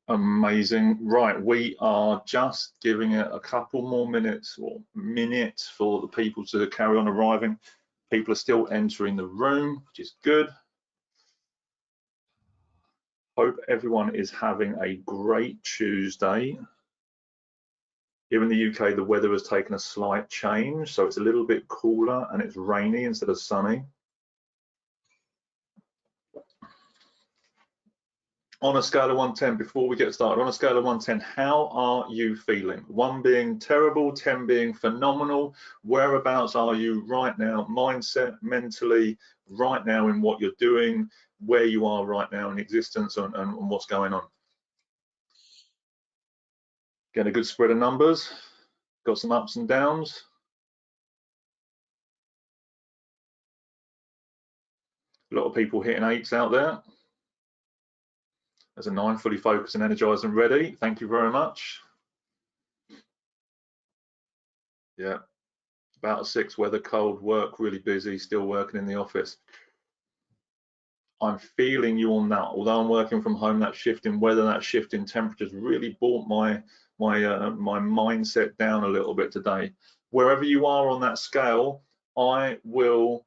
Amazing. Right, we are just giving it a couple more minutes or minutes for the people to carry on arriving. People are still entering the room, which is good. Hope everyone is having a great Tuesday. Here in the UK, the weather has taken a slight change, so it's a little bit cooler and it's rainy instead of sunny. On a scale of 1 to 10, before we get started, on a scale of 1 to 10, how are you feeling? 1 being terrible, 10 being phenomenal. Whereabouts are you right now, mindset, mentally, right now in what you're doing, where you are right now in existence and what's going on? Get a good spread of numbers, got some ups and downs. A lot of people hitting 8s out there. There's a 9, fully focused and energized and ready. Thank you very much. Yeah, about a 6, weather cold, work really busy, still working in the office. I'm feeling you on that. Although I'm working from home, that shift in weather, that shift in temperatures really brought my mindset down a little bit today. Wherever you are on that scale, I will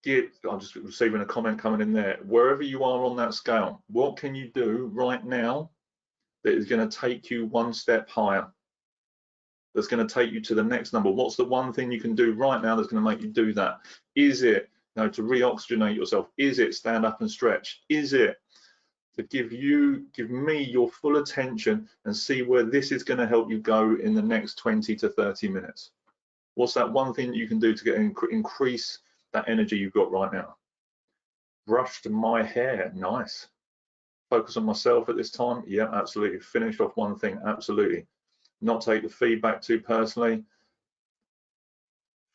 I'm just receiving a comment coming in there. Wherever you are on that scale, what can you do right now that is going to take you 1 step higher? That's going to take you to the next number. What's the one thing you can do right now that's going to make you do that? Is it, you know, to re-oxygenate yourself? Is it stand up and stretch? Is it to give me your full attention and see where this is going to help you go in the next 20 to 30 minutes? What's that one thing that you can do to get increase that energy you've got right now? Brushed my hair, nice. Focus on myself at this time, yeah, absolutely. Finish off one thing, absolutely. Not take the feedback too personally.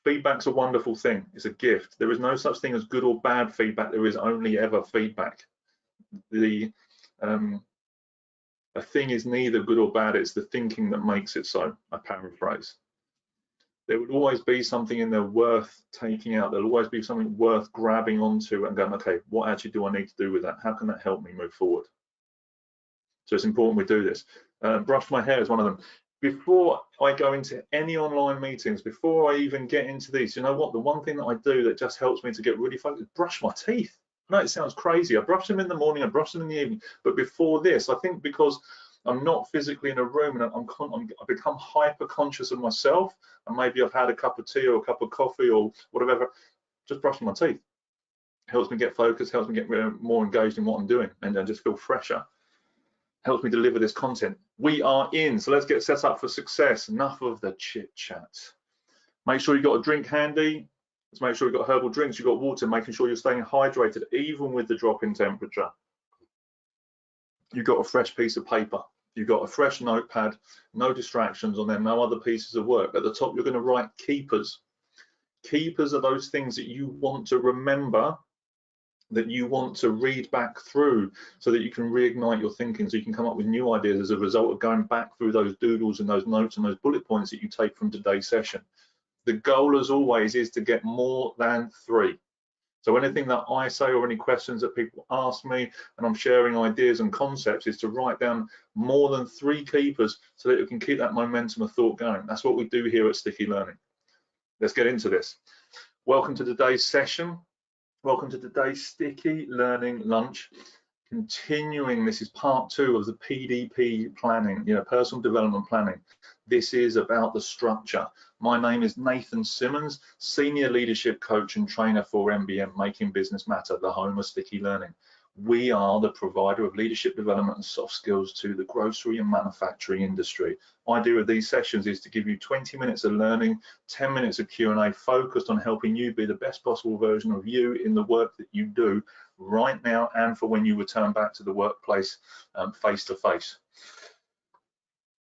Feedback's a wonderful thing. It's a gift. There is no such thing as good or bad feedback. There is only ever feedback. A thing is neither good or bad. It's the thinking that makes it so. I paraphrase. There would always be something in there worth taking out. There'll always be something worth grabbing onto and going, okay, what actually do I need to do with that? How can that help me move forward? So it's important we do this. Brush my hair is one of them. Before I go into any online meetings, before I even get into these, you know what? The one thing that I do that just helps me to get really focused is brush my teeth. I know it sounds crazy. I brush them in the morning, I brush them in the evening. But before this, I think because I'm not physically in a room and I become hyper conscious of myself, and maybe I've had a cup of tea or a cup of coffee or whatever, just brushing my teeth helps me get focused, helps me get more engaged in what I'm doing, and I just feel fresher. Helps me deliver this content. We are in, so let's get set up for success. Enough of the chit chat. Make sure you've got a drink handy. Let's make sure you've got herbal drinks, you've got water, making sure you're staying hydrated even with the drop in temperature. You've got a fresh piece of paper. You've got a fresh notepad, no distractions on there, no other pieces of work. At the top, you're going to write keepers. Keepers are those things that you want to remember, that you want to read back through so that you can reignite your thinking, so you can come up with new ideas as a result of going back through those doodles and those notes and those bullet points that you take from today's session. The goal, as always, is to get more than 3. So anything that I say or any questions that people ask me and I'm sharing ideas and concepts is to write down more than 3 keepers so that you can keep that momentum of thought going. That's what we do here at Sticky Learning. Let's get into this. Welcome to today's session. Welcome to today's Sticky Learning Lunch. Continuing, this is part 2 of the PDP planning, personal development planning. This is about the structure. My name is Nathan Simmons, Senior Leadership Coach and Trainer for MBM, Making Business Matter, the home of Sticky Learning. We are the provider of leadership development and soft skills to the grocery and manufacturing industry. The idea of these sessions is to give you 20 minutes of learning, 10 minutes of Q&A focused on helping you be the best possible version of you in the work that you do right now and for when you return back to the workplace face to face.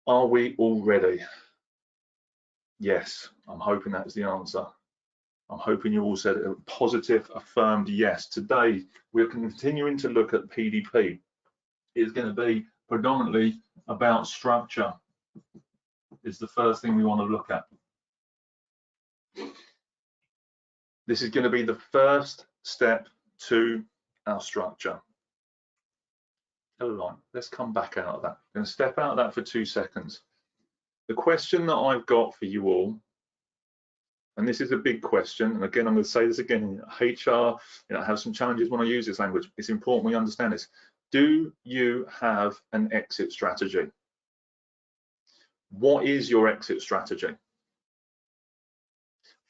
Are we all ready? Yes, I'm hoping that is the answer. I'm hoping you all said a positive, affirmed yes. Today, we're continuing to look at PDP. It's going to be predominantly about structure. It's the first thing we want to look at. This is going to be the first step to our structure. line. Let's come back out of that. I'm going to step out of that for 2 seconds. The question that I've got for you all, and this is a big question, and again, I'm going to say this again, HR, I have some challenges when I use this language. It's important we understand this. Do you have an exit strategy? What is your exit strategy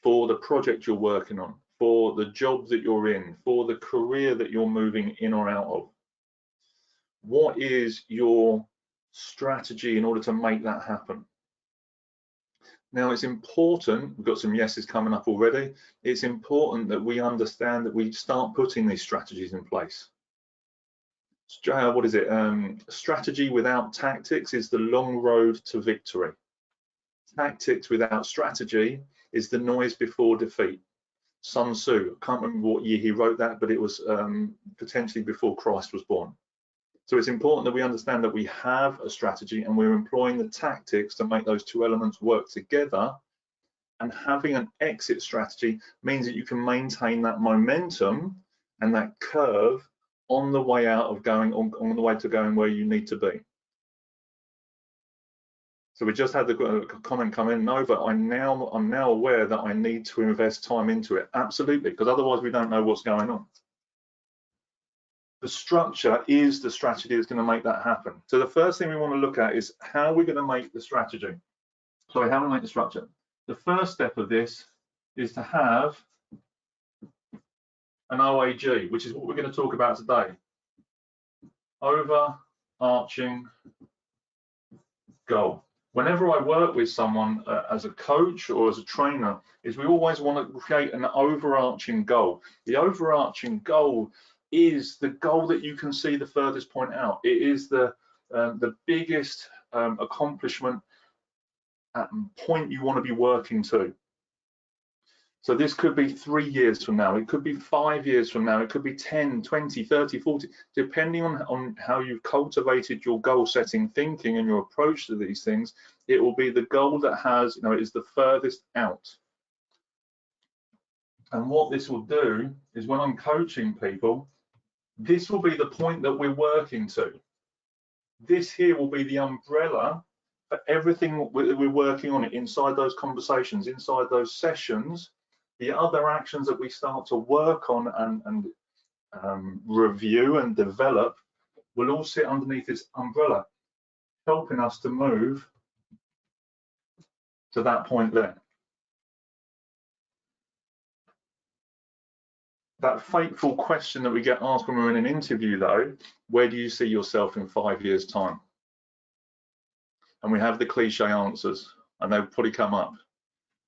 for the project you're working on, for the job that you're in, for the career that you're moving in or out of? What is your strategy in order to make that happen? Now, it's important, we've got some yeses coming up already, it's important that we understand that we start putting these strategies in place. What is it? Strategy without tactics is the long road to victory. Tactics without strategy is the noise before defeat. Sun Tzu, I can't remember what year he wrote that, but it was potentially before Christ was born. So it's important that we understand that we have a strategy and we're employing the tactics to make those two elements work together. And having an exit strategy means that you can maintain that momentum and that curve on the way out of going, on the way to going where you need to be. So we just had the comment come in, no, but I'm now aware that I need to invest time into it. Absolutely, because otherwise we don't know what's going on. The structure is the strategy that's going to make that happen. So the first thing we want to look at is how we're going to make the strategy. Sorry, how we make the structure. The first step of this is to have an OAG, which is what we're going to talk about today. Overarching goal. Whenever I work with someone as a coach or as a trainer, is we always want to create an overarching goal. The overarching goal is the goal that you can see the furthest point out. It is the biggest accomplishment at point you want to be working to. So this could be 3 years from now, it could be 5 years from now, it could be 10, 20, 30, 40, depending on how you've cultivated your goal setting thinking and your approach to these things, it will be the goal that has, is the furthest out. And what this will do is when I'm coaching people, this will be the point that we're working to. This here will be the umbrella for everything we're working on inside those conversations, inside those sessions. The other actions that we start to work on and review and develop will all sit underneath this umbrella, helping us to move to that point there. That fateful question that we get asked when we're in an interview though, where do you see yourself in 5 years' time? And we have the cliche answers, and they'll probably come up.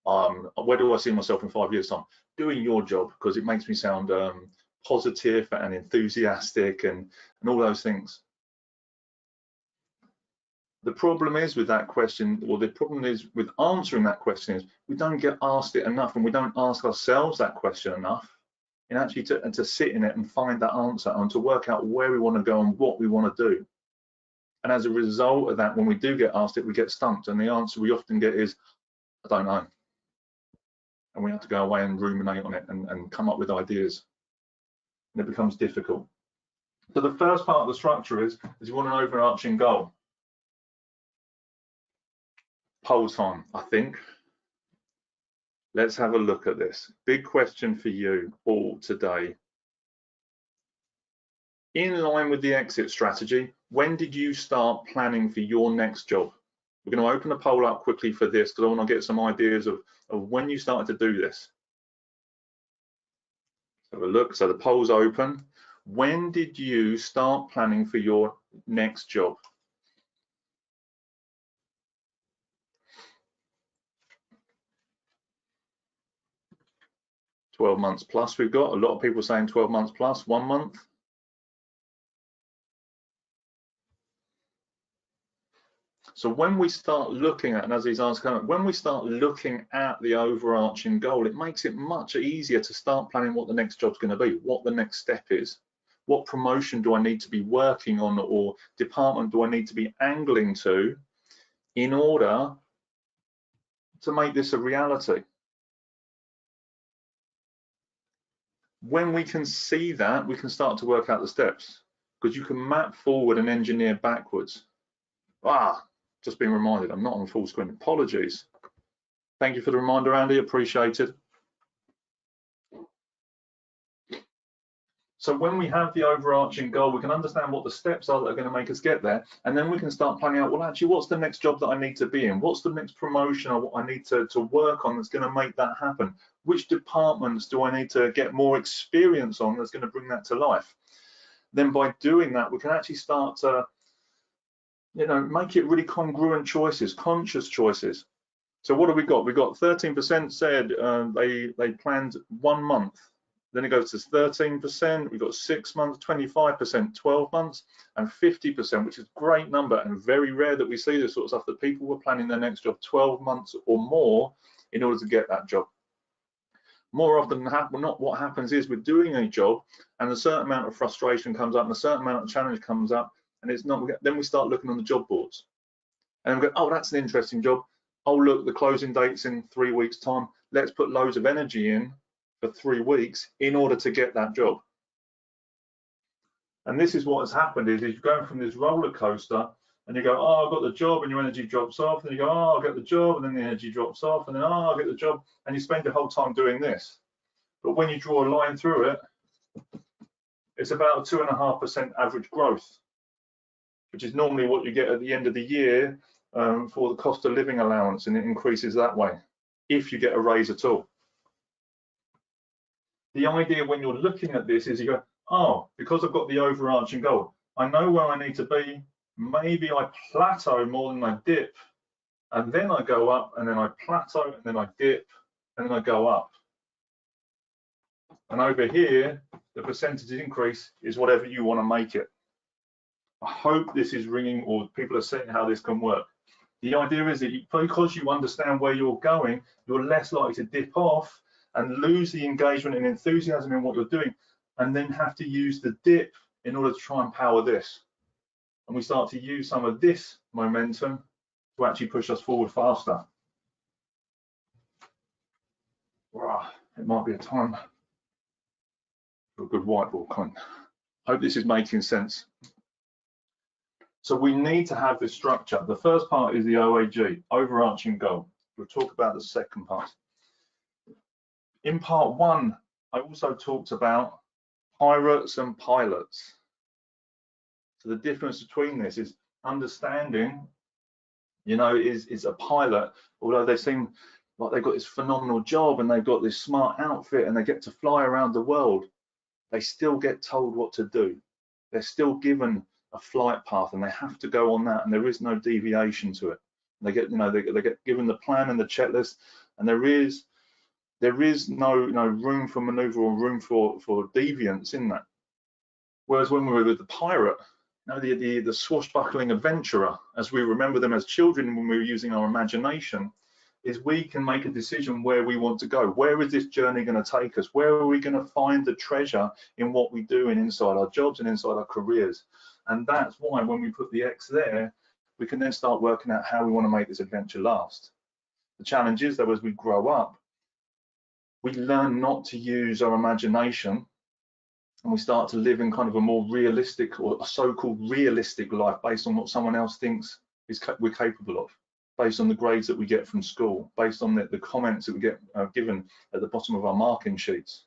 Where do I see myself in 5 years' time? Doing your job, because it makes me sound positive and enthusiastic and all those things. The problem is with that question, or the problem is with answering that question, is we don't get asked it enough, and we don't ask ourselves that question enough, and actually to sit in it and find that answer and to work out where we want to go and what we want to do. And as a result of that, when we do get asked it, we get stumped, and the answer we often get is, I don't know. And we have to go away and ruminate on it and come up with ideas. And it becomes difficult. So the first part of the structure is you want an overarching goal. Poll time, I think. Let's have a look at this. Big question for you all today. In line with the exit strategy, when did you start planning for your next job? We're going to open a poll up quickly for this because I want to get some ideas of when you started to do this. Have a look. So the poll's open. When did you start planning for your next job? "12 months plus" we've got. A lot of people saying 12 months plus, 1 month. So when we start looking at, and as these answers come up, when we start looking at the overarching goal, it makes it much easier to start planning what the next job's going to be, what the next step is. What promotion do I need to be working on, or department do I need to be angling to in order to make this a reality? When we can see that, we can start to work out the steps. because you can map forward and engineer backwards. Just being reminded, I'm not on full screen. Apologies. Thank you for the reminder, Andy. Appreciated. So when we have the overarching goal, we can understand what the steps are that are going to make us get there, and then we can start planning out, well, actually, what's the next job that I need to be in? What's the next promotion or what I need to work on that's going to make that happen? Which departments do I need to get more experience on that's going to bring that to life? Then by doing that, we can actually start to, make it really congruent choices, conscious choices. So what have we got? We've got 13% said they planned 1 month. Then it goes to 13%, we've got 6 months, 25%, 12 months, and 50%, which is a great number and very rare that we see this sort of stuff, that people were planning their next job 12 months or more in order to get that job. More often than not, what happens is we're doing a job and a certain amount of frustration comes up and a certain amount of challenge comes up, and it's not, then we start looking on the job boards. And we go, oh, that's an interesting job. Oh, look, the closing date's in 3 weeks' time. Let's put loads of energy in for 3 weeks in order to get that job. And this is what has happened is you're going from this roller coaster and you go, oh, I've got the job, and your energy drops off. Then you go, oh, I'll get the job, and then the energy drops off, and then, oh, I'll get the job, and you spend your whole time doing this. But when you draw a line through it, it's about a 2.5% average growth, which is normally what you get at the end of the year for the cost of living allowance, and it increases that way if you get a raise at all. The idea when you're looking at this is you go, oh, because I've got the overarching goal, I know where I need to be. Maybe I plateau more than I dip, and then I go up, and then I plateau, and then I dip, and then I go up. And over here, the percentage increase is whatever you want to make it. I hope this is ringing, or people are seeing how this can work. The idea is that because you understand where you're going, you're less likely to dip off and lose the engagement and enthusiasm in what you're doing, and then have to use the dip in order to try and power this. And we start to use some of this momentum to actually push us forward faster. Wow, it might be a time for a good whiteboard, Cunning. Hope this is making sense. So we need to have this structure. The first part is the OAG, overarching goal. We'll talk about the second part. In part 1, I also talked about pirates and pilots. So the difference between this is understanding, is a pilot, although they seem like they've got this phenomenal job and they've got this smart outfit and they get to fly around the world, they still get told what to do. They're still given a flight path and they have to go on that, and there is no deviation to it. They get, they get given the plan and the checklist, and there is no room for maneuver or room for deviance in that. Whereas when we were with the pirate, the swashbuckling adventurer, as we remember them as children when we were using our imagination, is we can make a decision where we want to go. Where is this journey going to take us? Where are we going to find the treasure in what we do and inside our jobs and inside our careers? And that's why when we put the X there, we can then start working out how we want to make this adventure last. The challenge is, though, as we grow up, we learn not to use our imagination, and we start to live in kind of a more realistic, or a so-called realistic life based on what someone else thinks we're capable of, based on the grades that we get from school, based on the comments that we get given at the bottom of our marking sheets.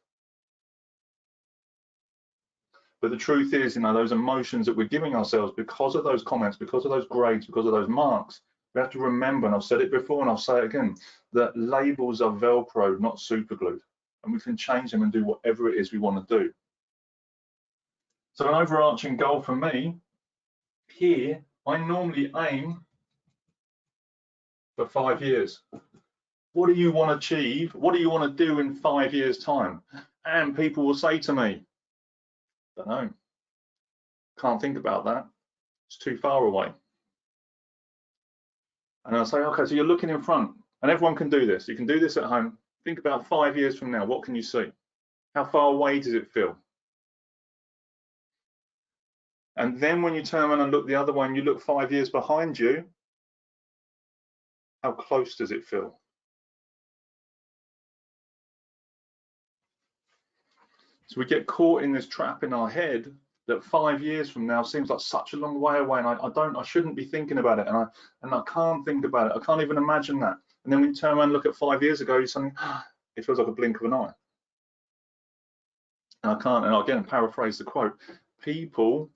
But the truth is, those emotions that we're giving ourselves because of those comments, because of those grades, because of those marks, we have to remember, and I've said it before and I'll say it again, that labels are Velcro, not super glue, and we can change them and do whatever it is we want to do. So an overarching goal for me here, I normally aim for 5 years. What do you want to achieve? What do you want to do in 5 years' time? And people will say to me, don't know, can't think about that, it's too far away. And I'll say, okay, so you're looking in front, and everyone can do this. You can do this at home. Think about 5 years from now, what can you see? How far away does it feel? And then when you turn around and look the other way and you look 5 years behind you, how close does it feel? So we get caught in this trap in our head that 5 years from now seems like such a long way away, and I shouldn't be thinking about it, and I can't think about it. I can't even imagine that. And then when you turn around and look at 5 years ago, you're something, it feels like a blink of an eye. And I can't, and again, paraphrase the quote, people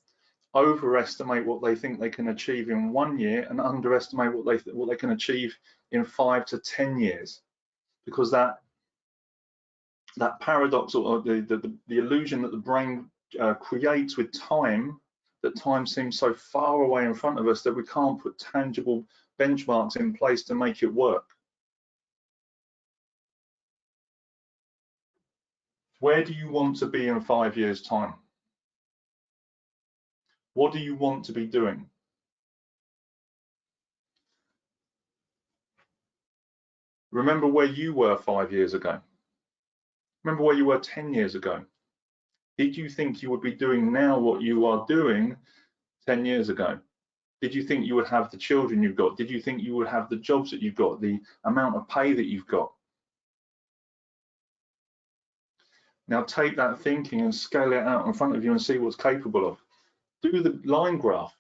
overestimate what they think they can achieve in 1 year and underestimate what they can achieve in 5 to 10 years, because that paradox, or the illusion that the brain creates with time, that time seems so far away in front of us that we can't put tangible benchmarks in place to make it work. Where do you want to be in 5 years' time? What do you want to be doing? Remember where you were 5 years ago. Remember where you were 10 years ago. Did you think you would be doing now what you are doing 10 years ago? Did you think you would have the children you've got? Did you think you would have the jobs that you've got, the amount of pay that you've got? Now take that thinking and scale it out in front of you and see what's capable of. Do the line graph.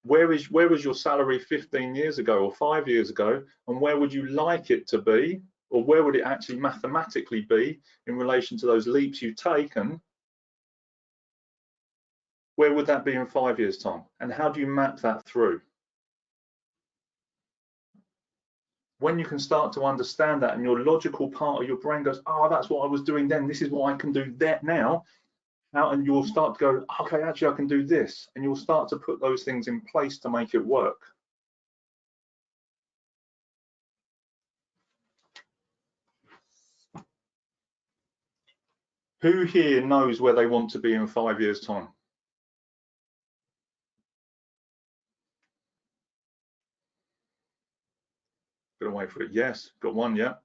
Where was your salary 15 years ago or 5 years ago, and where would you like it to be, or where would it actually mathematically be in relation to those leaps you've taken? Where would that be in 5 years' time? And how do you map that through? When you can start to understand that, and your logical part of your brain goes, oh, that's what I was doing then, this is what I can do that now, and you'll start to go, okay, actually I can do this, and you'll start to put those things in place to make it work. Who here knows where they want to be in 5 years' time? Gonna wait for it. Yes, got one, yeah.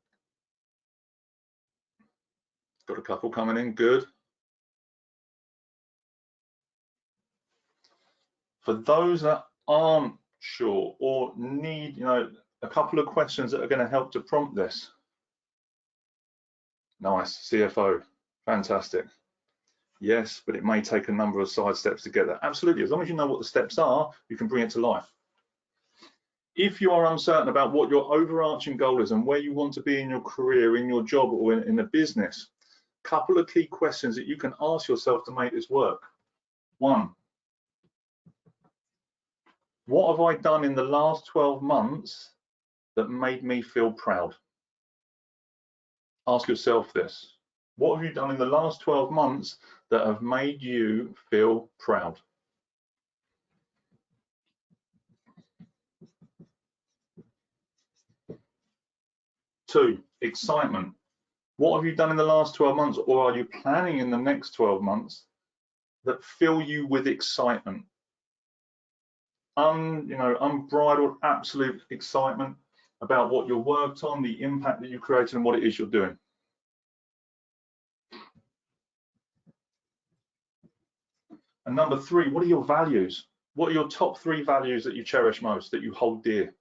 Got a couple coming in, good. For those that aren't sure or need, a couple of questions that are going to help to prompt this. Nice, CFO, fantastic. Yes, but it may take a number of side steps to get there. Absolutely, as long as you know what the steps are, you can bring it to life. If you are uncertain about what your overarching goal is and where you want to be in your career, in your job, or in a business, a couple of key questions that you can ask yourself to make this work. 1, what have I done in the last 12 months that made me feel proud? Ask yourself this. What have you done in the last 12 months that have made you feel proud? 2, excitement. What have you done in the last 12 months, or are you planning in the next 12 months that fill you with excitement? Unbridled, absolute excitement about what you worked on, the impact that you created, and what it is you're doing. And number 3, what are your values? What are your top 3 values that you cherish most, that you hold dear?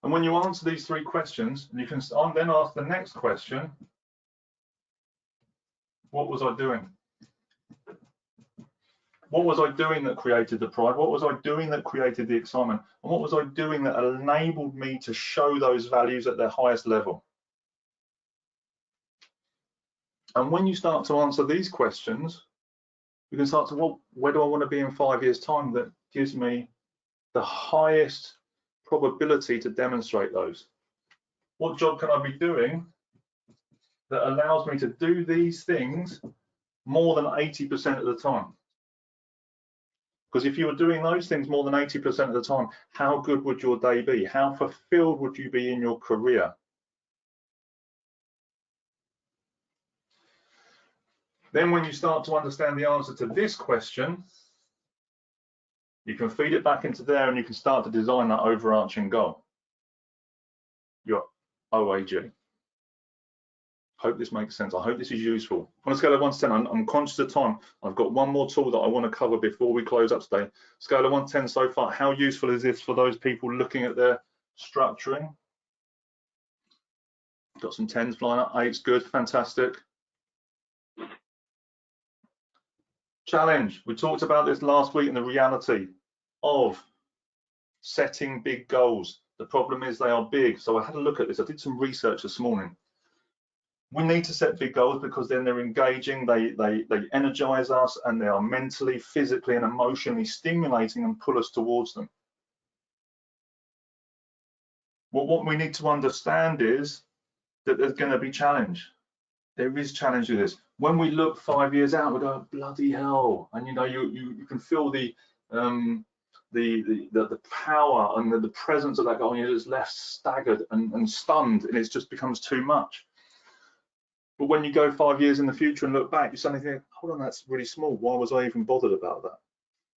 And when you answer these 3 questions, you can then ask the next question, what was I doing? What was I doing that created the pride? What was I doing that created the excitement? And what was I doing that enabled me to show those values at their highest level? And when you start to answer these questions, you can start to, well, where do I want to be in 5 years' time that gives me the highest probability to demonstrate those? What job can I be doing that allows me to do these things more than 80% of the time? Because if you were doing those things more than 80% of the time, how good would your day be? How fulfilled would you be in your career? Then when you start to understand the answer to this question, you can feed it back into there and you can start to design that overarching goal, your OAG. Hope this makes sense. I hope this is useful. On a scale of 1 to 10, I'm conscious of time. I've got one more tool that I want to cover before we close up today. Scale of 1 to 10 so far, how useful is this for those people looking at their structuring? Got some 10s flying up, 8's good, fantastic. Challenge, we talked about this last week, and the reality of setting big goals. The problem is they are big. So I had a look at this. I did some research this morning. We need to set big goals because then they're engaging, they energize us, and they are mentally, physically, and emotionally stimulating and pull us towards them. Well, what we need to understand is that there's going to be challenge. There is challenge with this. When we look 5 years out, we go, bloody hell, and you know, you can feel the power and the presence of that goal, and you're just left staggered and stunned, and it just becomes too much. But when you go 5 years in the future and look back, you suddenly think, hold on, that's really small. Why was I even bothered about that?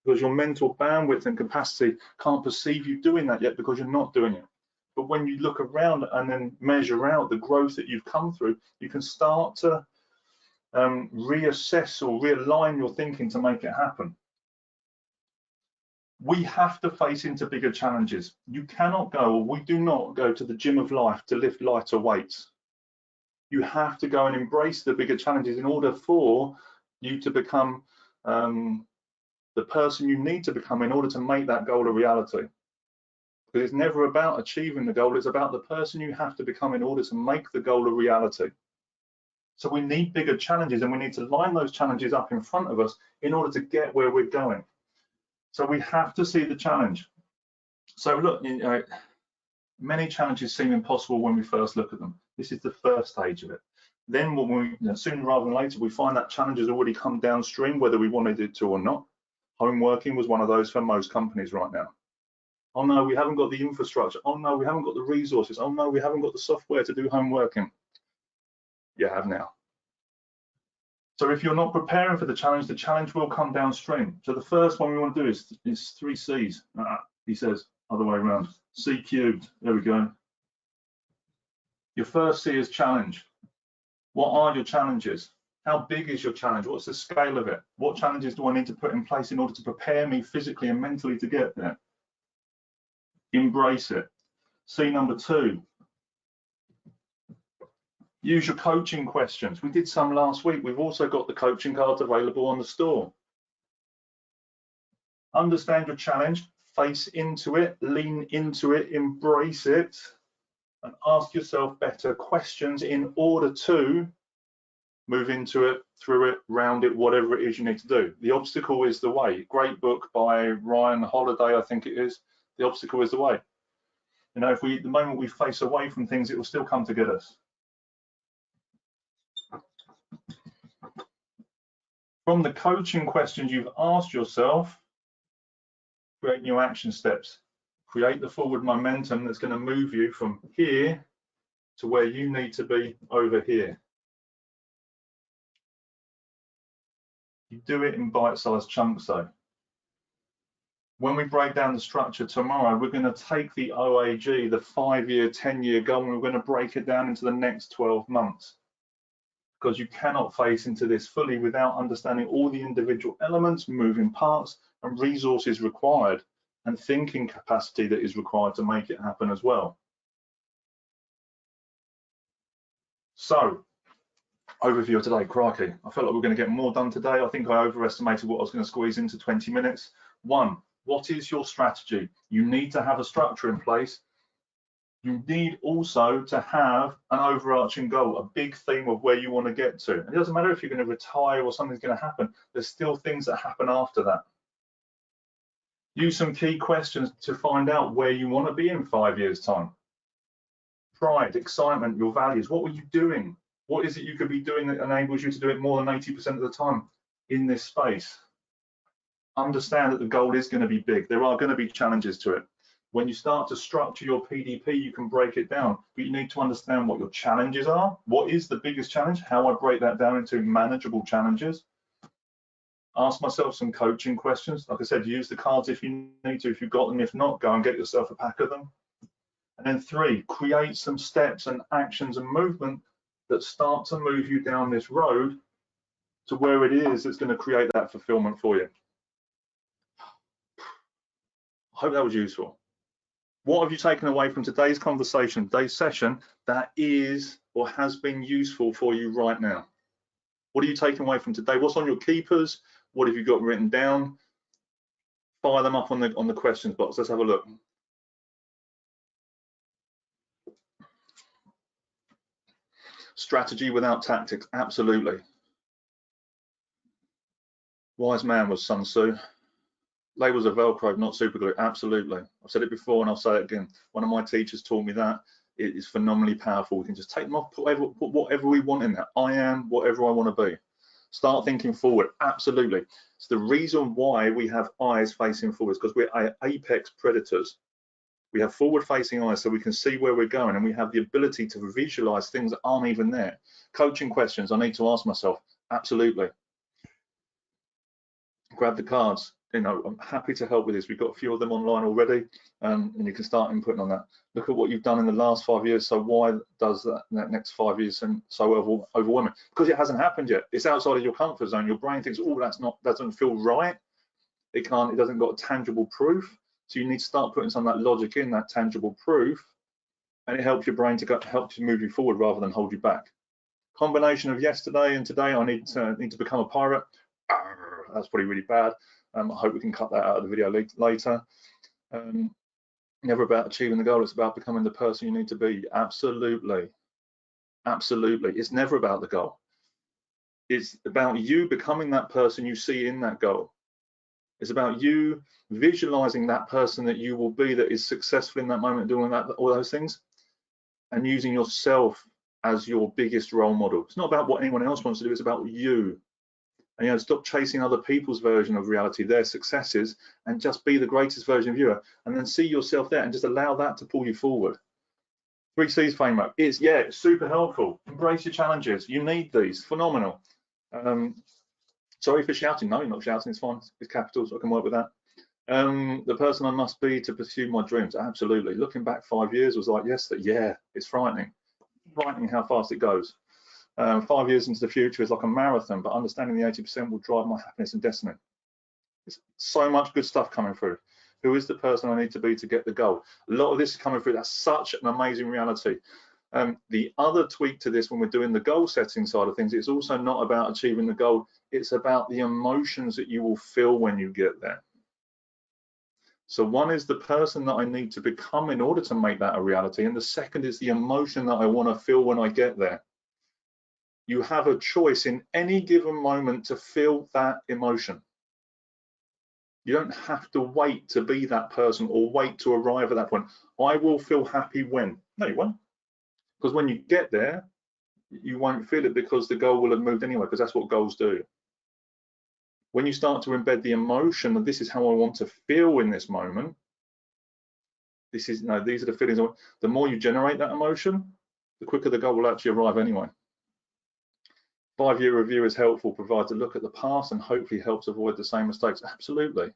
Because your mental bandwidth and capacity can't perceive you doing that yet because you're not doing it. But when you look around and then measure out the growth that you've come through, you can start to reassess or realign your thinking to make it happen. We have to face into bigger challenges. You cannot go, or we do not go to the gym of life to lift lighter weights. You have to go and embrace the bigger challenges in order for you to become the person you need to become in order to make that goal a reality. Because it's never about achieving the goal, it's about the person you have to become in order to make the goal a reality. So we need bigger challenges, and we need to line those challenges up in front of us in order to get where we're going. So we have to see the challenge. So look, you know, many challenges seem impossible when we first look at them. This is the first stage of it. Then when we, you know, sooner rather than later, we find that challenge has already come downstream, whether we wanted it to or not. Home working was one of those for most companies right now. Oh no, we haven't got the infrastructure. Oh no, we haven't got the resources. Oh no, we haven't got the software to do home working. You have now. So if you're not preparing for the challenge will come downstream. So the first one we want to do is 3 C's. He says, other way around, C cubed. There we go. Your first C is challenge. What are your challenges? How big is your challenge? What's the scale of it? What challenges do I need to put in place in order to prepare me physically and mentally to get there? Embrace it. C number 2. Use your coaching questions. We did some last week. We've also got the coaching cards available on the store. Understand your challenge, face into it, lean into it, embrace it, and ask yourself better questions in order to move into it, through it, round it, whatever it is you need to do. The obstacle is the way. Great book by Ryan Holiday, I think it is. The obstacle is the way. You know, the moment we face away from things, it will still come to get us. From the coaching questions you've asked yourself, create new action steps. Create the forward momentum that's going to move you from here to where you need to be over here. You do it in bite-sized chunks though. When we break down the structure tomorrow, we're going to take the OAG, the 5-year, 10-year goal, and we're going to break it down into the next 12 months. Because you cannot face into this fully without understanding all the individual elements, moving parts, and resources required, and thinking capacity that is required to make it happen as well. So, overview of today, crikey. I felt like we were going to get more done today. I think I overestimated what I was going to squeeze into 20 minutes. 1, what is your strategy? You need to have a structure in place. You need also to have an overarching goal, a big theme of where you want to get to. And it doesn't matter if you're going to retire or something's going to happen. There's still things that happen after that. Use some key questions to find out where you want to be in 5 years' time. Pride, excitement, your values. What were you doing? What is it you could be doing that enables you to do it more than 80% of the time in this space? Understand that the goal is going to be big. There are going to be challenges to it. When you start to structure your PDP, you can break it down, but you need to understand what your challenges are. What is the biggest challenge? How I break that down into manageable challenges. Ask myself some coaching questions. Like I said, use the cards if you need to. If you've got them, if not, go and get yourself a pack of them. And then 3, create some steps and actions and movement that start to move you down this road to where it is that's going to create that fulfillment for you. I hope that was useful. What have you taken away from today's conversation, today's session, that is or has been useful for you right now? What are you taking away from today? What's on your keepers? What have you got written down? Fire them up on the questions box. Let's have a look. Strategy without tactics, absolutely. Wise man was Sun Tzu. Labels are Velcro, not super glue, absolutely. I've said it before and I'll say it again. One of my teachers taught me that. It is phenomenally powerful. We can just take them off, put whatever we want in there. I am whatever I want to be. Start thinking forward, absolutely. It's the reason why we have eyes facing forwards, because we're apex predators. We have forward-facing eyes so we can see where we're going, and we have the ability to visualize things that aren't even there. Coaching questions I need to ask myself, absolutely. Grab the cards. You know, I'm happy to help with this. We've got a few of them online already, and you can start inputting on that. Look at what you've done in the last 5 years. So why does that next 5 years seem so overwhelming? Because it hasn't happened yet. It's outside of your comfort zone. Your brain thinks, oh, doesn't feel right. It doesn't got tangible proof. So you need to start putting some of that logic in, that tangible proof, and it helps your brain to help you move you forward rather than hold you back. Combination of yesterday and today. I need to become a pirate. Arrgh, that's probably really bad. I hope we can cut that out of the video later. Never about achieving the goal. It's about becoming the person you need to be. Absolutely, absolutely. It's never about the goal. It's about you becoming that person you see in that goal. It's about you visualizing that person that you will be, that is successful in that moment, doing all those things, and using yourself as your biggest role model. It's not about what anyone else wants to do, it's about you. And, you know, stop chasing other people's version of reality, their successes, and just be the greatest version of you, and then see yourself there and just allow that to pull you forward. 3 C's framework is, yeah, super helpful. Embrace your challenges. You need these. Phenomenal. Sorry for shouting. No, you're not shouting. It's fine. It's capitals. I can work with that. The person I must be to pursue my dreams. Absolutely. Looking back 5 years was like yesterday. Yeah, it's frightening. Frightening how fast it goes. 5 years into the future is like a marathon, but understanding the 80% will drive my happiness and destiny. There's so much good stuff coming through. Who is the person I need to be to get the goal? A lot of this is coming through. That's such an amazing reality. The other tweak to this when we're doing the goal setting side of things, it's also not about achieving the goal. It's about the emotions that you will feel when you get there. So one is the person that I need to become in order to make that a reality. And the second is the emotion that I want to feel when I get there. You have a choice in any given moment to feel that emotion. You don't have to wait to be that person or wait to arrive at that point. I will feel happy when. No, you won't. Because when you get there, you won't feel it because the goal will have moved anyway, because that's what goals do. When you start to embed the emotion of this is how I want to feel in this moment, these are the feelings. The more you generate that emotion, the quicker the goal will actually arrive anyway. 5-year review is helpful, provides a look at the past and hopefully helps avoid the same mistakes. Absolutely.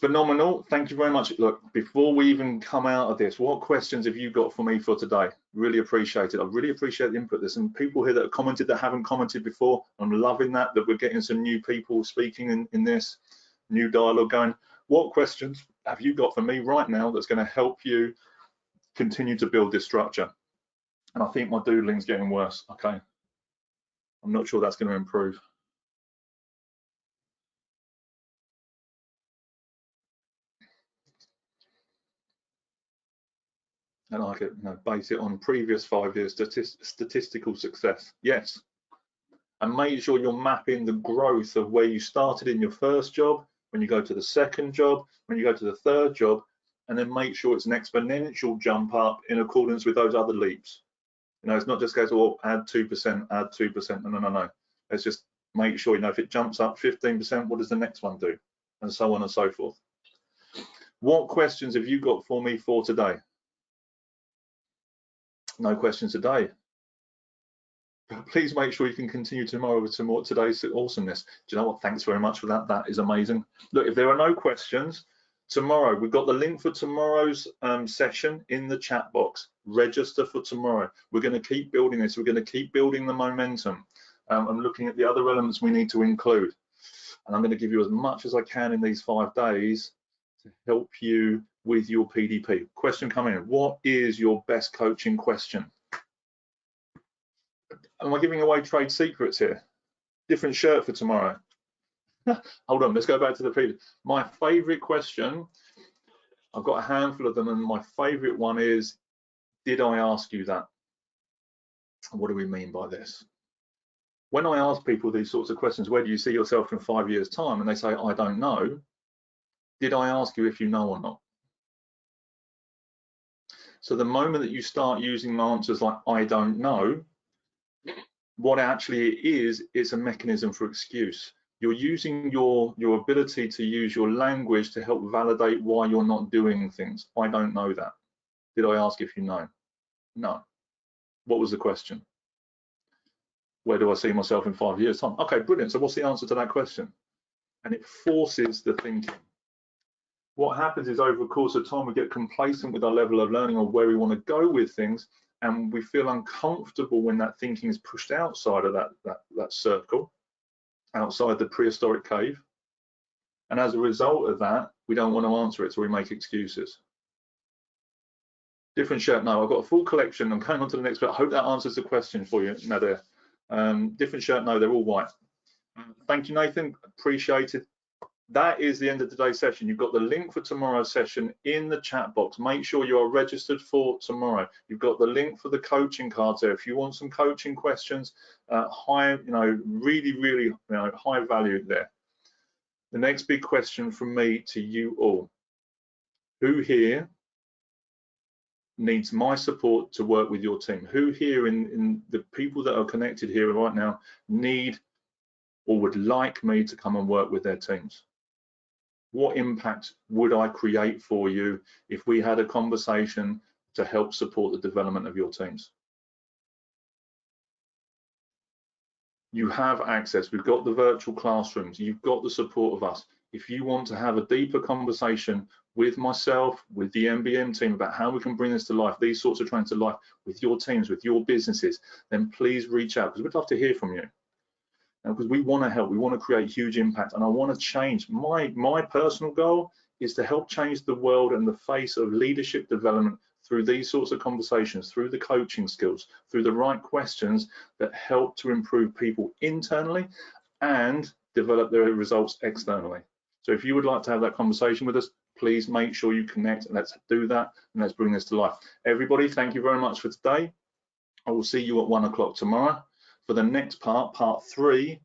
Phenomenal. Thank you very much. Look, before we even come out of this, what questions have you got for me for today? Really appreciate it. I really appreciate the input. There's some people here that have commented that haven't commented before. I'm loving that we're getting some new people speaking in this new dialogue going. What questions have you got for me right now that's going to help you continue to build this structure? And I think my doodling's getting worse. Okay. I'm not sure that's going to improve. And I could base it on previous 5 years statistical success. Yes. And make sure you're mapping the growth of where you started in your first job, when you go to the second job, when you go to the third job, and then make sure it's an exponential jump up in accordance with those other leaps. You know, it's not just go to, well, add 2%, add 2%. No. Let's just make sure, if it jumps up 15%, what does the next one do? And so on and so forth. What questions have you got for me for today? No questions today. Please make sure you can continue tomorrow with some more today's awesomeness. Do you know what? Thanks very much for that. That is amazing. Look, if there are no questions, tomorrow, we've got the link for tomorrow's session in the chat box. Register for tomorrow. We're going to keep building this. We're going to keep building the momentum. I'm looking at the other elements we need to include. And I'm going to give you as much as I can in these 5 days to help you with your PDP. Question coming in. What is your best coaching question? Am I giving away trade secrets here? Different shirt for tomorrow. Hold on, let's go back to the previous. My favorite question, I've got a handful of them, and my favorite one is, did I ask you that? What do we mean by this? When I ask people these sorts of questions, where do you see yourself in 5 years' time? And they say, I don't know. Did I ask you if you know or not? So the moment that you start using answers like, I don't know, what actually it is, it's a mechanism for excuse. You're using your ability to use your language to help validate why you're not doing things. I don't know that. Did I ask if you know? No. What was the question? Where do I see myself in 5 years' time? Okay, brilliant. So what's the answer to that question? And it forces the thinking. What happens is, over the course of time, we get complacent with our level of learning or where we want to go with things, and we feel uncomfortable when that thinking is pushed outside of that circle, outside the prehistoric cave. And as a result of that, we don't want to answer it, so we make excuses. Different shirt. No, I've got a full collection. I'm going on to the next bit. I hope that answers the question for you, Nadir. Different shirt. No, they're all white. Thank you, Nathan. Appreciated. That is the end of today's session. You've got the link for tomorrow's session in the chat box. Make sure you are registered for tomorrow. You've got the link for the coaching cards there. If you want some coaching questions, really, high value there. The next big question from me to you all: who here needs my support to work with your team? Who here in the people that are connected here right now need or would like me to come and work with their teams? What impact would I create for you if we had a conversation to help support the development of your teams? You have access. We've got the virtual classrooms. You've got the support of us. If you want to have a deeper conversation with myself, with the MBM team about how we can bring this to life, these sorts of trends to life with your teams, with your businesses, then please reach out, because we'd love to hear from you. Because we want to help, we want to create huge impact, and I want to change. My personal goal is to help change the world and the face of leadership development through these sorts of conversations, through the coaching skills, through the right questions that help to improve people internally and develop their results externally. So if you would like to have that conversation with us, please make sure you connect, and let's do that, and let's bring this to life. Everybody, thank you very much for today. I will see you at 1 o'clock tomorrow for the next part 3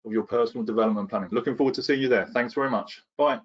of your personal development planning. Looking forward to seeing you there. Thanks very much. Bye.